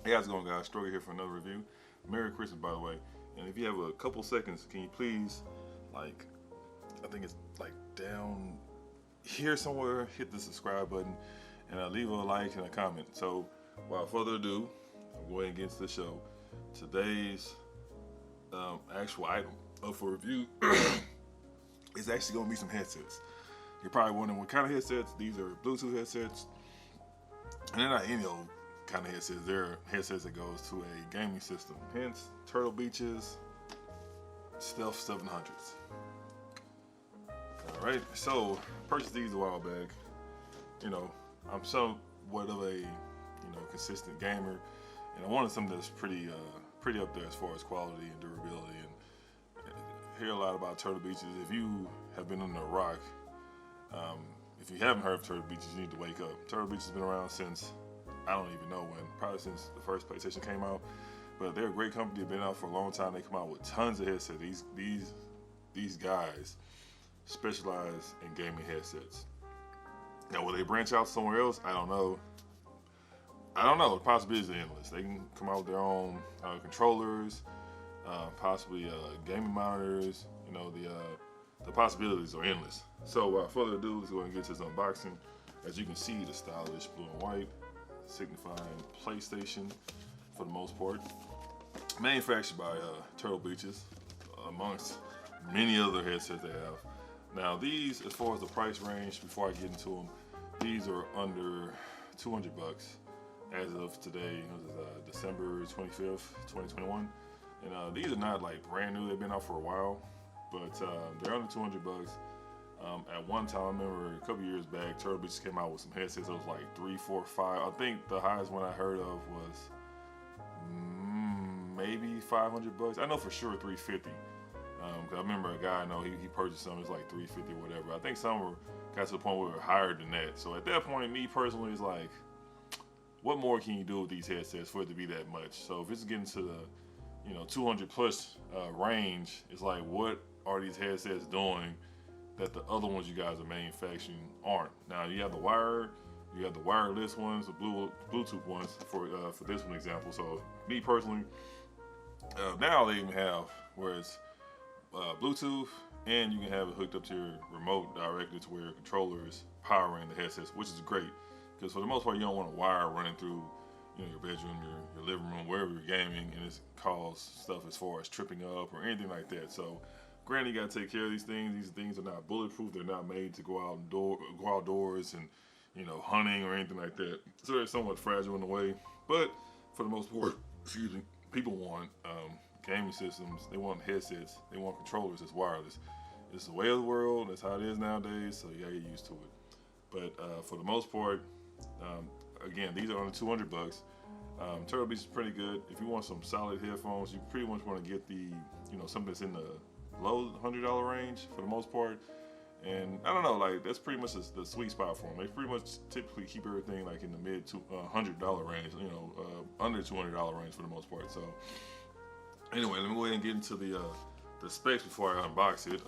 Hey, how's it going, guys? Stroger here for another review. Merry Christmas, by the way. And if you have a couple seconds, can you please, I think it's like down here somewhere, hit the subscribe button and leave a like and a comment. So, without further ado, I'm going to get into the show. Today's actual item up for review is actually going to be some headsets. You're probably wondering what kind of headsets. These are Bluetooth headsets, and they're not any old kind of headsets. They're headsets that goes to a gaming system. Hence, Turtle Beach's Stealth 700s. All right, so purchased these a while back. You know, I'm somewhat of a consistent gamer, and I wanted something that's pretty up there as far as quality and durability. And hear a lot about Turtle Beaches. If you have been under a rock, if you haven't heard of Turtle Beaches, you need to wake up. Turtle Beach has been around since I don't even know when, probably since the first PlayStation came out. But they're a great company. They've been out for a long time. They come out with tons of headsets. These guys specialize in gaming headsets. Now, will they branch out somewhere else? I don't know. The possibilities are endless. They can come out with their own controllers, possibly gaming monitors. You know, the possibilities are endless. So, without further ado, let's go ahead and get to this unboxing. As you can see, the stylish blue and white, signifying PlayStation for the most part. Manufactured by Turtle Beaches, amongst many other headsets they have. Now, these, as far as the price range, before I get into them, these are under 200 bucks as of today. December 25th, 2021. And these are not like brand new. They've been out for a while, but they're under 200 bucks. At one time, I remember a couple years back, Turtle Beaches came out with some headsets that was like 3, 4, 5. I think the highest one I heard of was maybe 500 bucks. I know for sure 350. Cause I remember a guy I know he purchased some. It's like 350 or whatever. I think some got to the point where they were higher than that. So at that point, me personally is like, what more can you do with these headsets for it to be that much? So if it's getting to the 200 plus range, it's like, what are these headsets doing that the other ones you guys are manufacturing aren't? Now you have the wire, you have the wireless ones, the Bluetooth ones for this one example. So me personally, now they even have where it's Bluetooth, and you can have it hooked up to your remote directly to where your controller is powering the headsets, which is great. Because for the most part, you don't want a wire running through your bedroom, your living room, wherever you're gaming, and it cause stuff as far as tripping up or anything like that. So granted, you gotta take care of these things. These things are not bulletproof. They're not made to go outdoors and hunting or anything like that. So they're somewhat fragile in a way. But for the most part, people want gaming systems. They want headsets. They want controllers that's wireless. It's the way of the world. That's how it is nowadays. So you gotta get used to it. But for the most part, again, these are only 200 bucks. Turtle Beach is pretty good. If you want some solid headphones, you pretty much want to get the something that's in the low $100 range for the most part. And I don't know, like that's pretty much the sweet spot for them. They pretty much typically keep everything like in the mid to $100 range, under $200 range for the most part. So anyway, let me go ahead and get into the specs before I unbox it.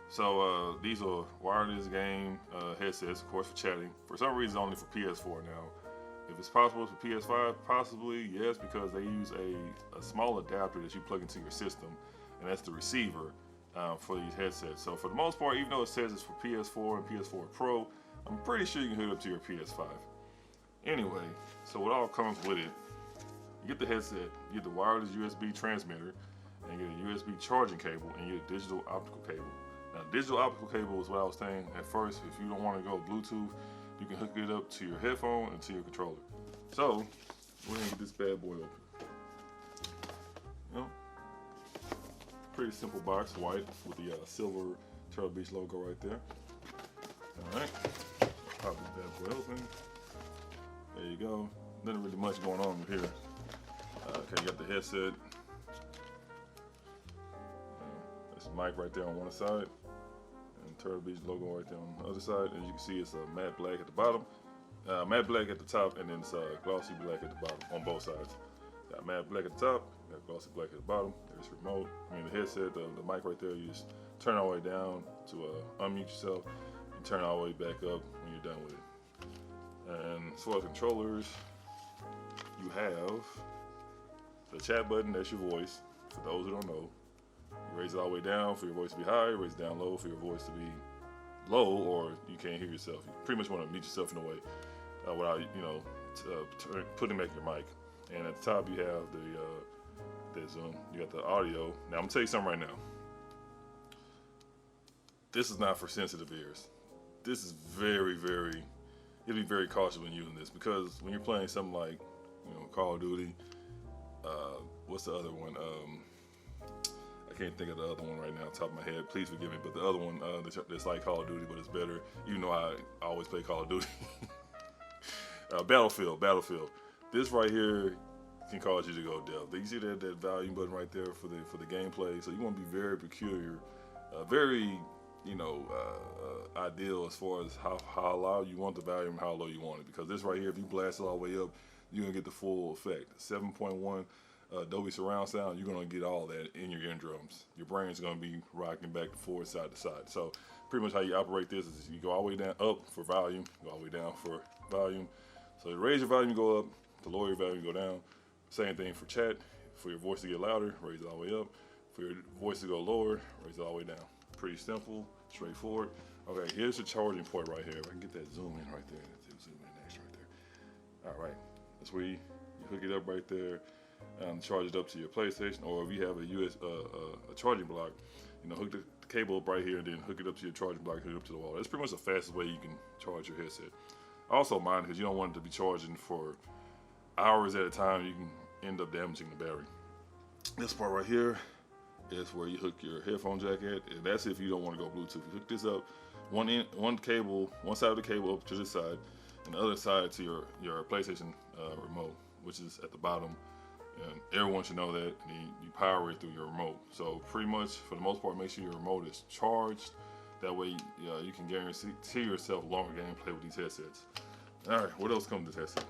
So these are wireless game headsets, of course, for chatting. For some reason, only for PS4 now. If it's possible for PS5, possibly yes, because they use a small adapter that you plug into your system, and that's the receiver for these headsets. So for the most part, even though it says it's for PS4 and PS4 Pro, I'm pretty sure you can hook it up to your PS5. Anyway, so what all comes with it? You get the headset, you get the wireless USB transmitter, and you get a USB charging cable, and you get a digital optical cable. Now, digital optical cable is what I was saying at first. If you don't want to go Bluetooth, you can hook it up to your headphone and to your controller. So, we're gonna get this bad boy open. Pretty simple box, white with the silver Turtle Beach logo right there. All right, pop this bad boy open. There you go. Nothing really much going on over here. Okay, you got the headset. There's a mic right there on one side. Turtle Beach logo right there on the other side. As you can see, it's a matte black at the bottom, matte black at the top, and then it's glossy black at the bottom on both sides. Got matte black at the top, got glossy black at the bottom. There's remote. The headset, the mic right there, you just turn all the way down to unmute yourself, and turn all the way back up when you're done with it. And as far as controllers, you have the chat button. That's your voice. For those who don't know, you raise it all the way down for your voice to be high. Raise it down low for your voice to be low, or you can't hear yourself. You pretty much want to mute yourself in a way without putting back your mic. And at the top you have the Zoom. You got the audio. Now I'm gonna tell you something right now. This is not for sensitive ears. This is very, very. You'll be very cautious when using this, because when you're playing something like, Call of Duty. What's the other one? I can't think of the other one right now, off the top of my head. Please forgive me. But the other one that's like Call of Duty, but it's better. You know, I always play Call of Duty. Battlefield. This right here can cause you to go deaf. You see that volume button right there for the gameplay. So you want to be very peculiar, very ideal as far as how loud you want the volume and how low you want it. Because this right here, if you blast it all the way up, you're gonna get the full effect. 7.1 Dolby surround sound. You're gonna get all that in your eardrums. Your brain's gonna be rocking back and forth, side to side. So pretty much how you operate this is you go all the way down up for volume, go all the way down for volume. So to raise your volume, you go up. To lower your volume, you go down. Same thing for chat. For your voice to get louder, raise it all the way up. For your voice to go lower, raise it all the way down. Pretty simple, straightforward. Okay, here's the charging port right here. If I can get that zoom in right there. Zoom in next right there. All right, that's where you hook it up right there. Charge it up to your PlayStation, or if you have a charging block, hook the cable up right here and then hook it up to your charging block, hook it up to the wall. That's pretty much the fastest way you can charge your headset. Also mind, because you don't want it to be charging for hours at a time, you can end up damaging the battery. This part right here is where you hook your headphone jack at, and that's if you don't want to go Bluetooth. You hook this up, one side of the cable up to this side, and the other side to your PlayStation remote, which is at the bottom. And everyone should know that. And you power it through your remote. So pretty much, for the most part, make sure your remote is charged. That way, you can guarantee yourself longer gameplay with these headsets. All right, what else comes with this headset?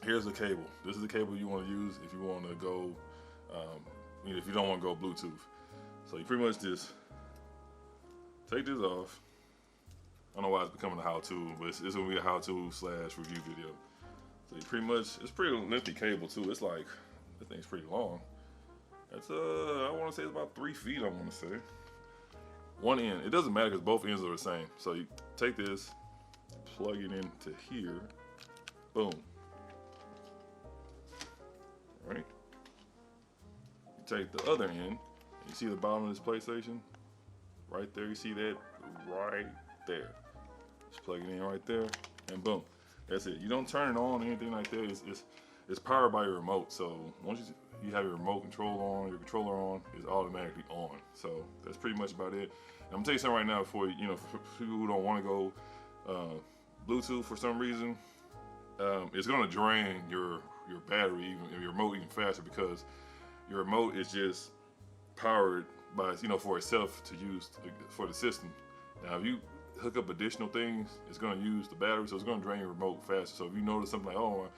Here's the cable. This is the cable you want to use if you want to go, if you don't want to go Bluetooth. So you pretty much just take this off. I don't know why it's becoming a how-to, but it's going to be a how-to/review video. So you pretty much, it's pretty lengthy cable too. It's like, that thing's pretty long. That's I want to say it's about 3 feet, I want to say. One end, it doesn't matter because both ends are the same. So you take this, plug it into here, boom. Right? You take the other end, you see the bottom of this PlayStation? Right there, you see that? Right there. Just plug it in right there, and boom. That's it. You don't turn it on or anything like that. It's powered by your remote. So once you have your remote control on, your controller on, it's automatically on. So that's pretty much about it. And I'm gonna tell you something right now before for people who don't want to go Bluetooth for some reason, it's gonna drain your battery, your remote even faster, because your remote is just powered by for itself to use for the system. Now if you hook up additional things, it's going to use the battery, so it's going to drain your remote faster. So if you notice something like, oh,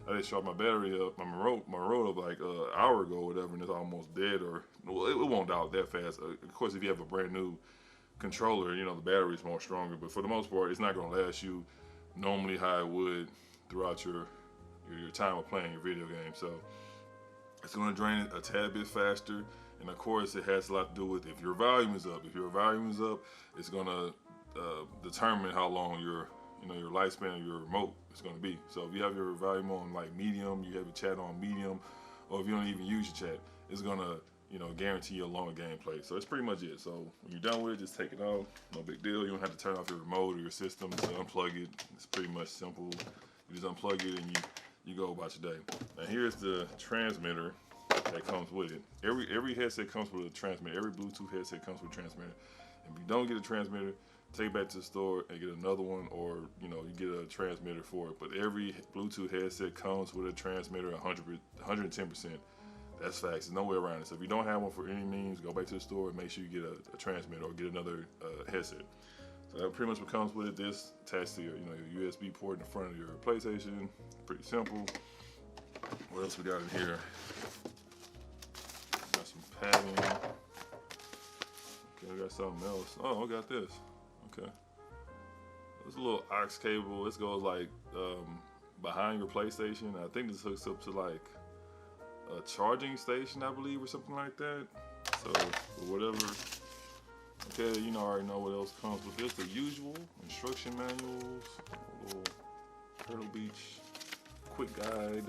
I just shot my battery up, my remote up like an hour ago or whatever, and it's almost dead, or well, it won't die out that fast. Of course, if you have a brand new controller, the battery is more stronger, but for the most part, it's not going to last you normally how it would throughout your time of playing your video game. So it's going to drain it a tad bit faster, and of course, it has a lot to do with if your volume is up. If your volume is up, it's going to determine how long your lifespan of your remote is going to be. So if you have your volume on like medium, you have your chat on medium, or if you don't even use your chat, it's going to guarantee you a longer gameplay. So that's pretty much it. So when you're done with it, just take it off. No big deal. You don't have to turn off your remote or your system to unplug it. It's pretty much simple. You just unplug it and you go about your day. Now here's the transmitter that comes with it. Every headset comes with a transmitter. Every Bluetooth headset comes with a transmitter. If you don't get a transmitter, take it back to the store and get another one, or you get a transmitter for it. But every Bluetooth headset comes with a transmitter 110%. That's facts. There's no way around it. So if you don't have one for any means, go back to the store and make sure you get a transmitter or get another headset. So that pretty much what comes with it. This attached to your your USB port in the front of your PlayStation. Pretty simple. What else we got in here? Got some padding. Okay, I got something else. Oh, I got this. Okay. There's a little aux cable. This goes like 3 to 5 feet behind your PlayStation. I think this hooks up to like a charging station, I believe, or something like that. So whatever. Okay, you know, I already know what else comes with this. The usual instruction manuals, a little Turtle Beach quick guide,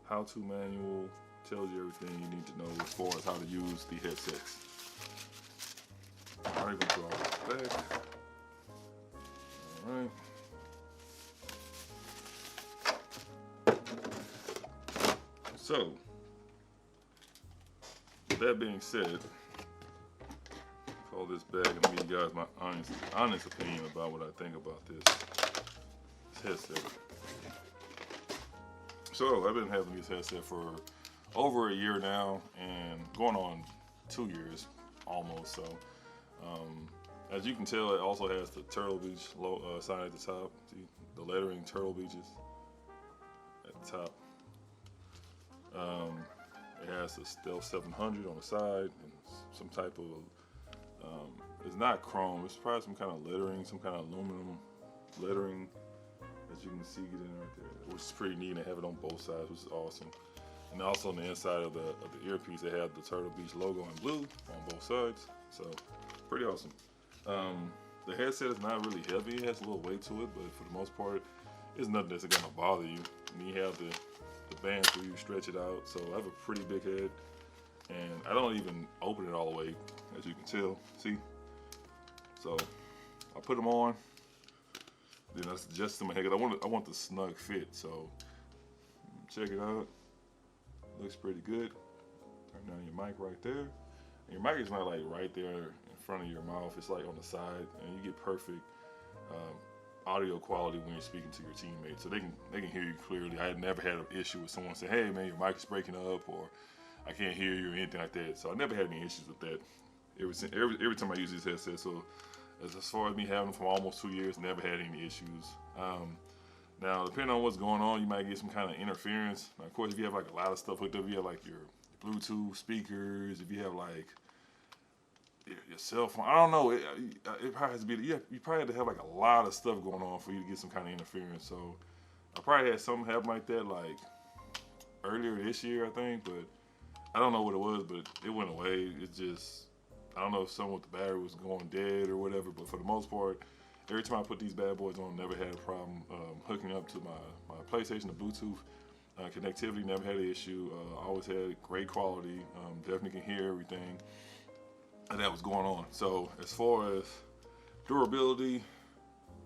how-to manual, tells you everything you need to know as far as how to use the headsets. Alright, gonna put all this back. Alright. So, with that being said, all this bag and give you guys my honest opinion about what I think about this headset. So I've been having this headset for over a year now, and going on 2 years almost. So as you can tell, it also has the Turtle Beach sign at the top. See the lettering Turtle Beaches at the top. It has the Stealth 700 on the side and some type of it's not chrome, it's probably some kind of lettering, some kind of aluminum lettering, as you can see it in right there, which is pretty neat. They have it on both sides, which is awesome. And also on the inside of the earpiece, they have the Turtle Beach logo in blue on both sides, so pretty awesome. The headset is not really heavy, it has a little weight to it, but for the most part, it's nothing that's gonna bother you. And you have the bands where you stretch it out, so I have a pretty big head, and I don't even open it all the way, as you can tell. See? So I put them on, then I adjust my head, because I want the snug fit. So check it out. Looks pretty good. Turn down your mic right there. And your mic is not like right there in front of your mouth. It's like on the side, and you get perfect audio quality when you're speaking to your teammates, so they can hear you clearly. I had never had an issue with someone saying, "Hey man, your mic is breaking up," or "I can't hear you," or anything like that. So I never had any issues with that. Every time I use these headsets. So as far as me having them for almost 2 years, never had any issues. Now, depending on what's going on, you might get some kind of interference. Now, of course, if you have like a lot of stuff hooked up, if you have like your Bluetooth speakers, if you have like your cell phone, I don't know. It probably has to be. You probably have to have like a lot of stuff going on for you to get some kind of interference. So I probably had something happen like that like earlier this year, I think, but I don't know what it was. But it went away. It's just, I don't know if something with the battery was going dead or whatever. But for the most part, every time I put these bad boys on, never had a problem hooking up to my PlayStation, the Bluetooth connectivity. Never had an issue. Always had great quality. Definitely can hear everything that was going on. So as far as durability,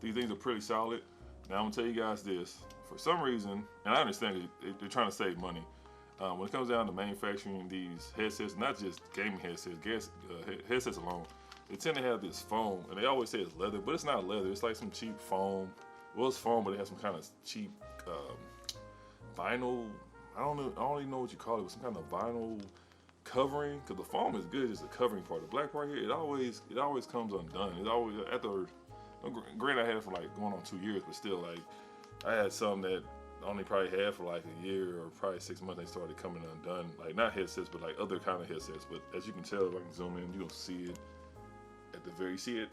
these things are pretty solid. Now I'm gonna tell you guys this. For some reason, and I understand they're trying to save money. When it comes down to manufacturing these headsets, not just gaming headsets, headsets alone, they tend to have this foam, and they always say it's leather, but it's not leather. It's like some cheap foam. Well, it's foam, but it has some kind of cheap vinyl. I don't even know what you call it, but some kind of vinyl covering, because the foam is good, it's the covering part. The black part here, it always comes undone. It's always after. Granted, I had it for like going on 2 years, but still, like I had some that only probably had for like a year or probably 6 months. They started coming undone, like not headsets, but like other kind of headsets. But as you can tell, if I can zoom in, you can see it at the very. See it?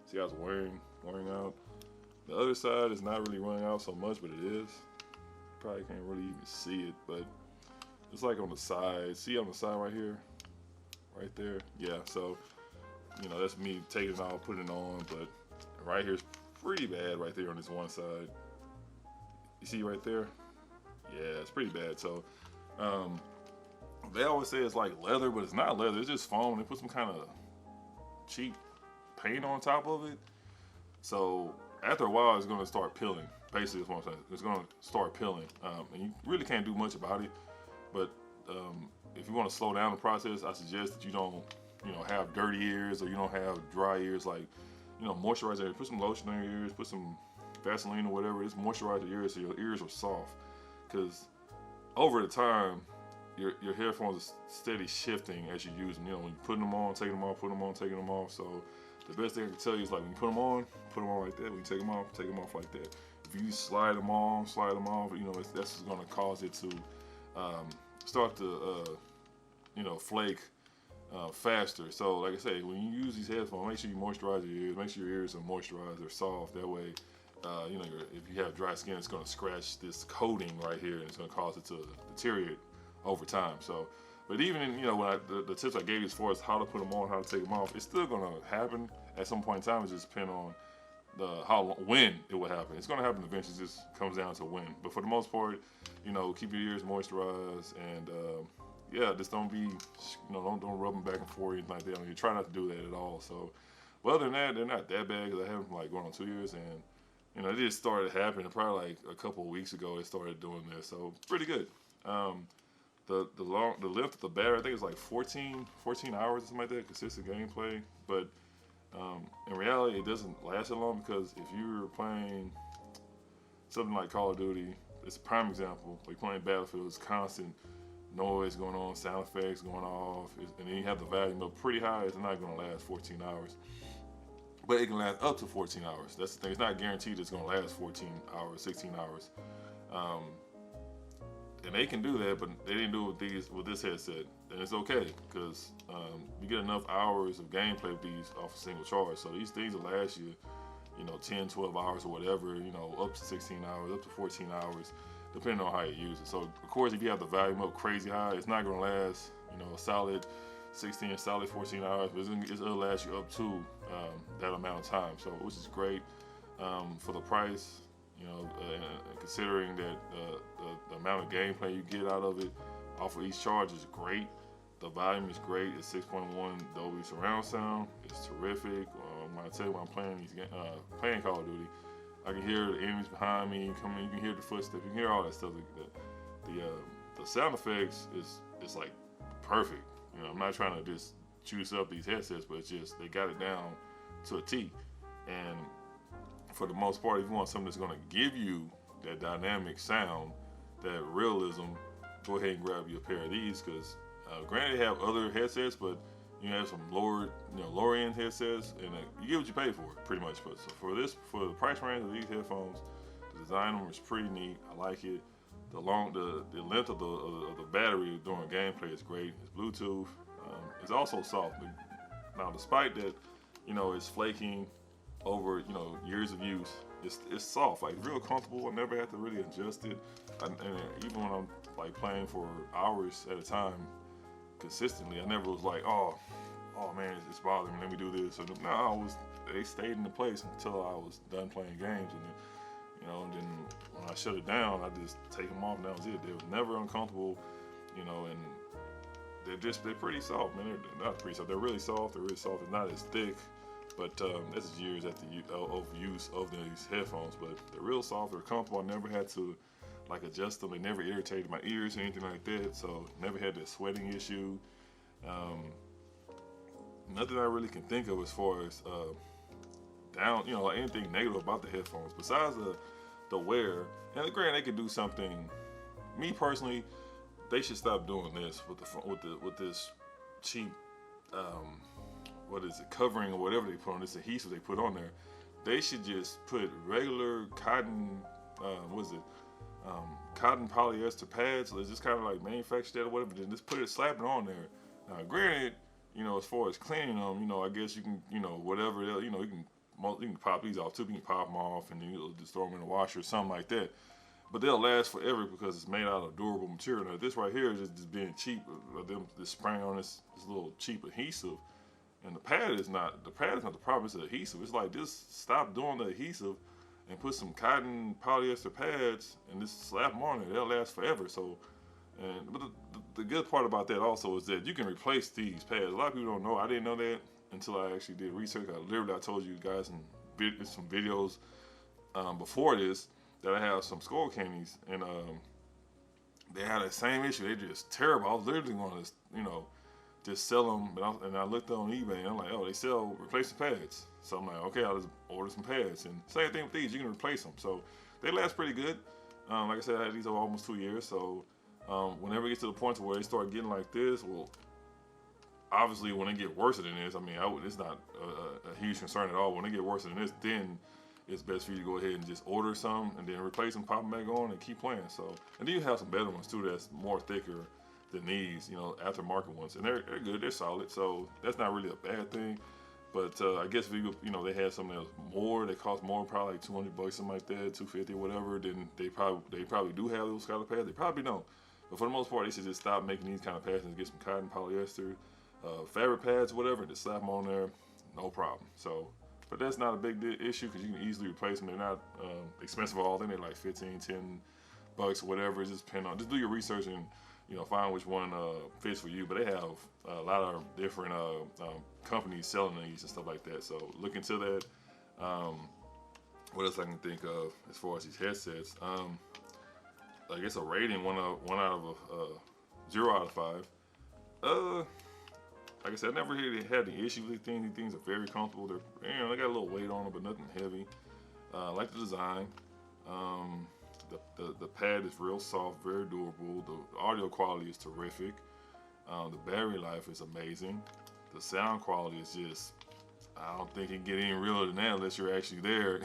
See how it's wearing out. The other side is not really wearing out so much, but it is. Probably can't really even see it, but it's like on the side. See on the side right here? Right there? Yeah, so, you know, that's me taking it off, putting it on, but right here is pretty bad right there on this one side. You see right there? Yeah, it's pretty bad. So, they always say it's like leather, but it's not leather. It's just foam. They put some kind of cheap paint on top of it. So, after a while, it's going to start peeling. Basically, that's what I'm saying. It's going to start peeling. And you really can't do much about it. But if you want to slow down the process, I suggest that you don't, have dirty ears, or you don't have dry ears. Like, moisturize your ears. Put some lotion on your ears. Put some Vaseline or whatever. Just moisturize your ears so your ears are soft. Because over the time, your headphones are steady shifting as you use them. When you put them on, taking them off, put them on, taking them off. So the best thing I can tell you is, like, when you put them on like that. When you take them off like that. If you slide them off, that's just going to cause it to start to, flake faster. So, like I say, when you use these headphones, make sure you moisturize your ears. Make sure your ears are moisturized, they're soft. That way, if you have dry skin, it's going to scratch this coating right here, and it's going to cause it to deteriorate over time. So, but even in, when the tips I gave you as far as how to put them on, how to take them off, it's still going to happen at some point in time. It just depends on when it will happen. It's going to happen eventually. It just comes down to when. But for the most part, keep your ears moisturized, and just don't be, don't rub them back and forth or anything like that. I mean, you try not to do that at all. So, but other than that, they're not that bad, because I have them like going on 2 years, and it just started happening probably like a couple of weeks ago. They started doing this, so pretty good. The length of the battery, I think it's like 14 hours or something like that, consistent gameplay. But in reality, it doesn't last that long, because if you're playing something like Call of Duty, it's a prime example. Like playing Battlefield, it's constant noise going on, sound effects going off, and then you have the volume up pretty high. It's not going to last 14 hours. But it can last up to 14 hours. That's the thing. It's not guaranteed it's going to last 14 hours, 16 hours. And they can do that, but they didn't do it with this headset. And it's okay, because you get enough hours of gameplay with these off a single charge. So these things will last you, 10, 12 hours or whatever, up to 16 hours, up to 14 hours, depending on how you use it. So, of course, if you have the volume up crazy high, it's not going to last, a solid 16, solid 14 hours, but it'll last you up to that amount of time. So, which is great for the price, considering that the amount of gameplay you get out of it off of each charge is great. The volume is great. It's 6.1 Dolby surround sound. It's terrific. When I tell you, when I'm playing Call of Duty, I can hear the enemies behind me coming. You can hear the footsteps. You can hear all that stuff. The sound effects is like perfect. I'm not trying to just juice up these headsets, but it's just they got it down to a T. And for the most part, if you want something that's going to give you that dynamic sound, that realism, go ahead and grab you a pair of these, because granted, they have other headsets, but you have some lower end headsets, and you get what you pay for, pretty much. But so for the price range of these headphones, the design of them is pretty neat. I like it. The length of the battery during gameplay is great. It's Bluetooth. It's also soft. Now, despite that, it's flaking over years of use. It's soft, like real comfortable. I never had to really adjust it, and even when I'm like playing for hours at a time consistently, I never was like, oh man, it's bothering me, let me do this. So no, they stayed in the place until I was done playing games, and then when I shut it down, I just take them off, and that was it. They was never uncomfortable, and they're pretty soft, man. They're not pretty soft. They're really soft. They're really soft. It's not as thick, but this is years after use of these headphones. But they're real soft. They're comfortable. I never had to like adjust them. They never irritated my ears or anything like that. So never had that sweating issue. Nothing I really can think of as far as anything negative about the headphones besides the wear. And granted, they could do something. Me personally, they should stop doing this with this cheap covering or whatever they put on this adhesive they put on there. They should just put regular cotton cotton polyester pads. So it's just kind of like manufacture that or whatever. Then just slap it on there. Now, granted, as far as cleaning them, I guess you can, whatever, you can pop these off too. You can pop them off and then just throw them in the washer or something like that. But they'll last forever because it's made out of durable material. Now, this right here is just being cheap. Them just spraying on this little cheap adhesive, and the pad is not the problem. It's the adhesive. It's like, just stop doing the adhesive and put some cotton polyester pads and just slap them on it. They'll last forever. So, but the good part about that also is that you can replace these pads. A lot of people don't know. I didn't know that until I actually did research. I told you guys in some videos before this that I have some skull candies, and they had the same issue. They're just terrible. I was literally going to, just sell them, and I looked on eBay, and I'm like, oh, they sell replacement pads. So I'm like, okay, I'll just order some pads. And same thing with these, you can replace them. So they last pretty good. Like I said, I had these over almost 2 years. So whenever it gets to the point where they start getting like this, well, obviously when they get worse than this, it's not a huge concern at all. When they get worse than this, then it's best for you to go ahead and just order some and then replace them, pop them back on, and keep playing. So, and then you have some better ones too that's more thicker than these, aftermarket ones, and they're good, they're solid. So that's not really a bad thing. But I guess if they had something else more that cost more, probably like $200, something like that, $250, whatever, then they probably do have those kind of pads. They probably don't. But for the most part, they should just stop making these kind of pads and get some cotton, polyester, fabric pads, whatever, and just slap them on there, no problem. So, but that's not a big issue because you can easily replace them. They're not expensive at all. They're like $15, $10, whatever. Just depend on. Just do your research and find which one fits for you. But they have a lot of different companies selling these and stuff like that. So look into that. What else I can think of as far as these headsets? I guess a rating, 1 out of 0 out of 5. Like I said, I never really had any issues with these things. These things are very comfortable. They got a little weight on them, but nothing heavy. I like the design. The pad is real soft, very durable. The audio quality is terrific. The battery life is amazing. The sound quality is just, I don't think it can get any realer than that unless you're actually there.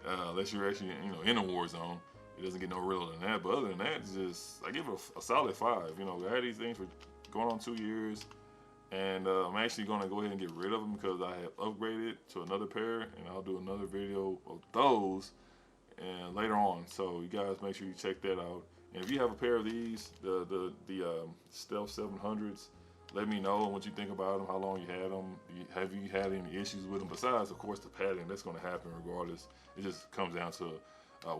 Unless you're actually in a war zone. It doesn't get no realer than that. But other than that, it's just, I give it a solid 5. I had these things for going on 2 years, and I'm actually going to go ahead and get rid of them because I have upgraded to another pair, and I'll do another video of those and later on. So you guys make sure you check that out. And if you have a pair of these, the Stealth 700s, let me know what you think about them, how long you had them. Have you had any issues with them? Besides, of course, the padding, that's going to happen regardless. It just comes down to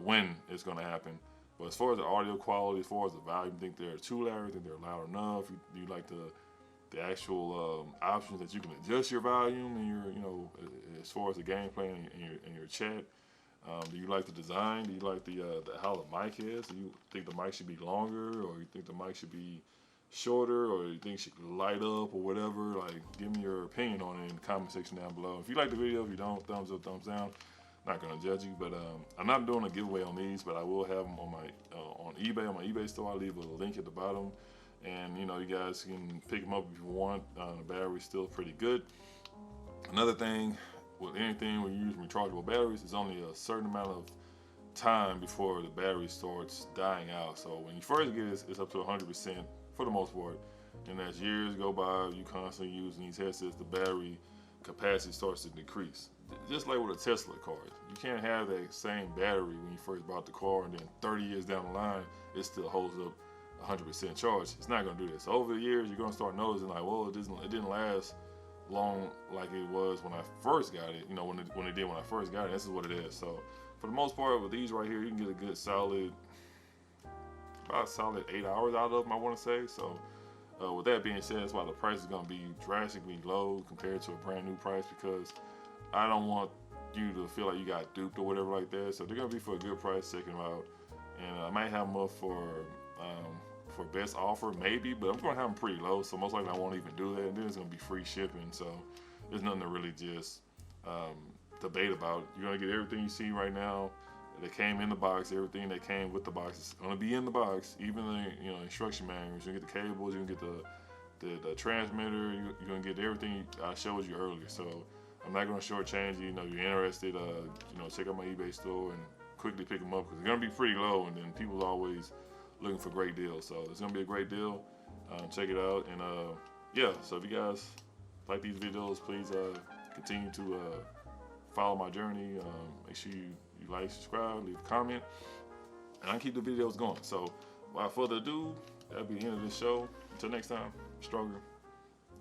when it's going to happen. But as far as the audio quality, as far as the volume, think they're too loud, think they're loud enough. You like the actual options that you can adjust your volume and your, as far as the gameplay and your chat. Do you like the design? Do you like how the mic is? Do you think the mic should be longer, or you think the mic should be shorter, or you think it should light up, or whatever? Like, give me your opinion on it in the comment section down below. If you like the video, if you don't, thumbs up, thumbs down. Not gonna judge you, but I'm not doing a giveaway on these, but I will have them on my on eBay, on my eBay store. I'll leave a link at the bottom, and you guys can pick them up if you want. The battery's still pretty good. Another thing with anything when you use rechargeable batteries, it's only a certain amount of time before the battery starts dying out. So when you first get it, it's up to 100% for the most part, and as years go by, you constantly using these headsets, the battery capacity starts to decrease. Just like with a Tesla car, you can't have that same battery when you first bought the car, and then 30 years down the line, it still holds up 100% charge. It's not gonna do that. So over the years, you're gonna start noticing like, well, it didn't last long like it was when I first got it. When it did when I first got it. This is what it is. So for the most part, with these right here, you can get a good about solid 8 hours out of them, I want to say. So with that being said, that's why the price is gonna be drastically low compared to a brand new price, because I don't want you to feel like you got duped or whatever like that. So they're gonna be for a good price. Check them out, and I might have them up for best offer maybe, but I'm gonna have them pretty low. So most likely I won't even do that, and then it's gonna be free shipping. So there's nothing to really just debate about. You're gonna get everything you see right now that came in the box. Everything that came with the box is gonna be in the box. Even the instruction manuals. You can get the cables. You can get the transmitter. You're gonna get everything I showed you earlier. So I'm not gonna shortchange you. You're interested, check out my eBay store and quickly pick them up, because they're gonna be pretty low, and then people's always looking for great deals. So it's gonna be a great deal. Check it out, and yeah. So if you guys like these videos, please continue to follow my journey. Make sure you like, subscribe, leave a comment, and I keep the videos going. So without further ado, that'll be the end of this show. Until next time, stronger.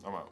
I'm out.